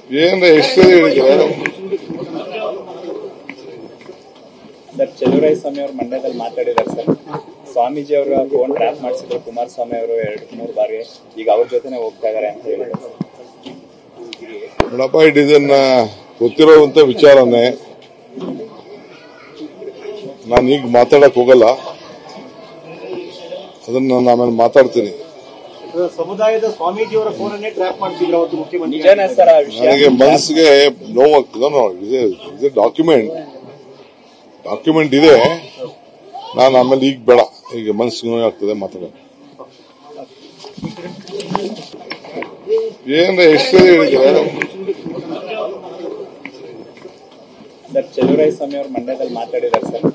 ಏನು ಎಷ್ಟು ಹೇಳಿದ್ದಾರೆ ಸರ್, ಚೆಲುವರಾಯಸ್ವಾಮಿ ಅವರು ಮಂಡ್ಯದಲ್ಲಿ ಮಾತಾಡಿದ್ದಾರೆ ಸರ್. ಸ್ವಾಮೀಜಿ ಅವರ ಫೋನ್ ಟ್ರ್ಯಾಪ್ ಮಾಡಿಸಿದ್ರು ಕುಮಾರಸ್ವಾಮಿ ಅವರು 2-3 ಬಾರಿ. ಈಗ ಅವ್ರ ಜೊತೆನೆ ಹೋಗ್ತಾ ಇದಾರೆ ಅಂತ ಹೇಳಿದ್ರು. ನೋಡಪ್ಪ, ಇದನ್ನ ಗೊತ್ತಿರುವಂತ ವಿಚಾರನೇ. ನಾನು ಈಗ ಮಾತಾಡಕ್ ಹೋಗಲ್ಲ, ಅದನ್ನ ನಾನು ಆಮೇಲೆ ಮಾತಾಡ್ತೀನಿ. ಸಮುದಾಯದ ಸ್ವಾಮೀಜಿಯವರ ಫೋನನ್ನೇ ಟ್ರ್ಯಾಪ್ ಮಾಡ್ತಿದ್ರು ಅವತ್ತು ಮುಖ್ಯಮಂತ್ರಿ. ನಿಜಾನೇ ಸರ್, ಆ ವಿಷಯ ನನಗೆ ಮನಸ್ಸಿಗೆ ನೋವಾಗ್ತದೆ. ಇದು ಡಾಕ್ಯುಮೆಂಟ್ ಇದೆ. ನಾನು ಆಮೇಲೆ ಈಗ ಬೇಡ, ಈಗ ಮನಸ್ಸಿಗೆ ನೋವಾಗ್ತದೆ ಮಾತಾಡೋದು. ಏನು ಎಷ್ಟು ಹೇಳಿದ್ದಾರೆ ಸರ್, ಚೆಲುವರಾಯಸ್ವಾಮಿ ಅವರು ಮಂಡ್ಯದಲ್ಲಿ ಮಾತಾಡಿದ್ದಾರೆ ಸರ್.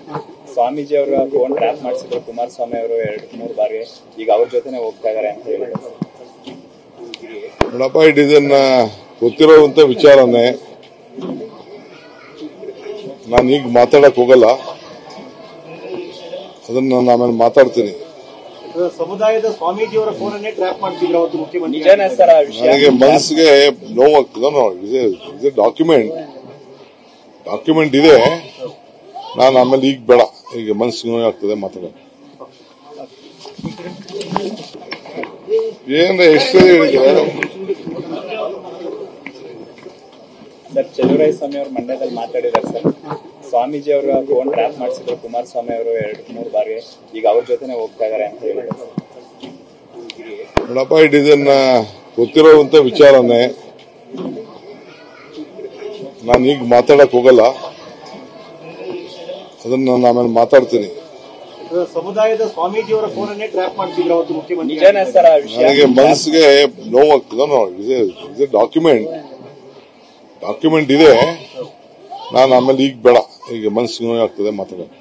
ಸ್ವಾಮೀಜಿ ಅವರ ಫೋನ್ ಟ್ರ್ಯಾಪ್ ಮಾಡಿಸಿದ್ರು ಕುಮಾರಸ್ವಾಮಿ ಅವರು 2-3 ಬಾರಿ. ಈಗ ಅವ್ರ ಜೊತೆನೆ ಹೋಗ್ತಾ ಇದಾರೆ ಅಂತ ಹೇಳಿದ್ರು. ನೋಡಪ್ಪ, ಇದನ್ನ ಗೊತ್ತಿರುವಂತ ವಿಚಾರನೇ. ನಾನು ಈಗ ಮಾತಾಡಕ್ ಹೋಗಲ್ಲ, ಅದನ್ನ ನಾನು ಆಮೇಲೆ ಮಾತಾಡ್ತೀನಿ. ಸಮುದಾಯದ ಸ್ವಾಮೀಜಿಯವರ ಫೋನನ್ನೇ ಟ್ರ್ಯಾಪ್ ಮಾಡ್ತಿದ್ರು ಅವತ್ತು ಮುಖ್ಯಮಂತ್ರಿ. ನಿಜಾನೇ ಸರ್, ಆ ವಿಷಯ ನನಗೆ ಮನಸ್ಸಿಗೆ ನೋವಾಗ್ತದೆ. ಇದು ಡಾಕ್ಯುಮೆಂಟ್ ಇದೆ. ನಾನು ಆಮೇಲೆ ಈಗ ಬೇಡ, ಈಗ ಮನಸ್ಸಿಗೆ ನೋವಾಗ್ತದೆ ಮಾತಾಡೋದು. ಏನು ಎಷ್ಟು ಹೇಳಿದ್ದಾರೆ ಸರ್, ಚೆಲುವರಾಯಸ್ವಾಮಿ ಅವರು ಮಂಡ್ಯದಲ್ಲಿ ಮಾತಾಡಿದ್ದಾರೆ ಸರ್. ಸ್ವಾಮೀಜಿ ಅವರ ಫೋನ್ ಟ್ರ್ಯಾಪ್ ಮಾಡಿಸಿದ್ರು ಕುಮಾರಸ್ವಾಮಿ ಅವರು 2-3 ಬಾರಿ. ಈಗ ಅವ್ರ ಜೊತೆನೆ ಹೋಗ್ತಾ ಇದಾರೆ ಅಂತ ಹೇಳಿದ್ರು. ನೋಡಪ್ಪ, ಇದನ್ನ ಗೊತ್ತಿರುವಂತ ವಿಚಾರನೇ. ನಾನು ಈಗ ಮಾತಾಡಕ್ ಹೋಗಲ್ಲ, ಅದನ್ನ ನಾನು ಆಮೇಲೆ ಮಾತಾಡ್ತೀನಿ. ಸಮುದಾಯದ ಸ್ವಾಮೀಜಿಯವರ ಫೋನನ್ನೇ ಟ್ರ್ಯಾಪ್ ಮಾಡ್ತಿದ್ರು ಅವತ್ತು ಮುಖ್ಯಮಂತ್ರಿ. ನಿಜಾನೇ ಸರ್, ಆ ವಿಷಯ ನನಗೆ ಮನಸ್ಸಿಗೆ ನೋವಾಗ್ತದೆ. ಇದು ಡಾಕ್ಯುಮೆಂಟ್ ಇದೆ. ನಾನು ಆಮೇಲೆ ಈಗ ಬೇಡ, ಈಗ ಮನಸ್ಸಿಗೆ ನೋವಾಗ್ತದೆ ಮಾತಾಡೋದು.